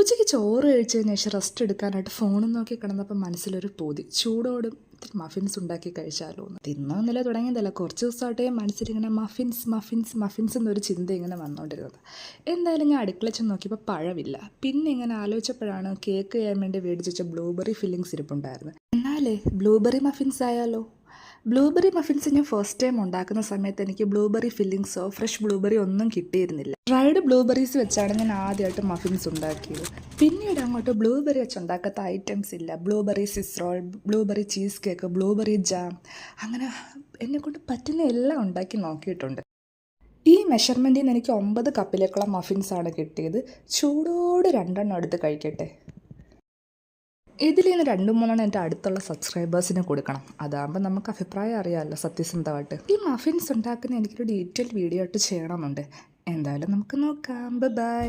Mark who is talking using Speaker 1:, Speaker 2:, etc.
Speaker 1: ഉച്ചയ്ക്ക് ചോറ് കഴിച്ചതിന് ശേഷം റെസ്റ്റ് എടുക്കാനായിട്ട് ഫോണും നോക്കി കിടന്നപ്പോൾ മനസ്സിലൊരു തോതി ചൂടോടും ഇത്തിരി മഫിൻസ് ഉണ്ടാക്കി കഴിച്ചാലോ എന്ന്. തിന്നോന്നില്ല തുടങ്ങിയതല്ല, കുറച്ച് ദിവസമായിട്ടേ മനസ്സിലിങ്ങനെ മഫിൻസ് മഫിൻസ് മഫിൻസ് എന്നൊരു ചിന്ത ഇങ്ങനെ വന്നുകൊണ്ടിരുന്നത്. എന്തായാലും ഞാൻ അടുക്കള ചെന്ന് നോക്കിയപ്പോൾ പഴമില്ല. പിന്നെ ഇങ്ങനെ ആലോചിച്ചപ്പോഴാണ് കേക്ക് ചെയ്യാൻ വേണ്ടി മേടിച്ച് വെച്ച ബ്ലൂബെറി ഫില്ലിങ്സ് ഇരിപ്പുണ്ടായിരുന്നു. എന്നാലേ ബ്ലൂബെറി മഫിൻസ് ആയാലോ. ബ്ലൂബെറി മഫിൻസ് ഞാൻ ഫസ്റ്റ് ടൈം ഉണ്ടാക്കുന്ന സമയത്ത് എനിക്ക് ബ്ലൂബെറി ഫില്ലിങ്സോ ഫ്രഷ് ബ്ലൂബെറി ഒന്നും കിട്ടിയിരുന്നില്ല. ഡ്രൈഡ് ബ്ലൂബെറീസ് വെച്ചാണ് ഞാൻ ആദ്യമായിട്ട് മഫിൻസ് ഉണ്ടാക്കിയത്. പിന്നീട് അങ്ങോട്ട് ബ്ലൂബെറി വെച്ച് ഉണ്ടാക്കാത്ത ഐറ്റംസ് ഇല്ല. Blueberry swiss roll, blueberry cheese cake, blueberry jam, അങ്ങനെ എന്നെക്കൊണ്ട് പറ്റുന്ന എല്ലാം ഉണ്ടാക്കി നോക്കിയിട്ടുണ്ട്. ഈ മെഷർമെൻറ്റിൽ നിന്ന് എനിക്ക് 9 കപ്പിലേക്കുള്ള മഫിൻസാണ് കിട്ടിയത്. ചൂടോട് 2 എടുത്ത് കഴിക്കട്ടെ. ഇതിൽ നിന്ന് 2-3 എൻ്റെ അടുത്തുള്ള സബ്സ്ക്രൈബേഴ്സിന് കൊടുക്കണം. അതാകുമ്പോൾ നമുക്ക് അഭിപ്രായം അറിയാമല്ലോ സത്യസന്ധമായിട്ട്. ഈ മഫിൻസ് ഉണ്ടാക്കുന്ന എനിക്കൊരു ഡീറ്റെയിൽ വീഡിയോ ആയിട്ട് ചെയ്യണമെന്നുണ്ട്. എന്തായാലും നമുക്ക് നോക്കാം. ബൈ.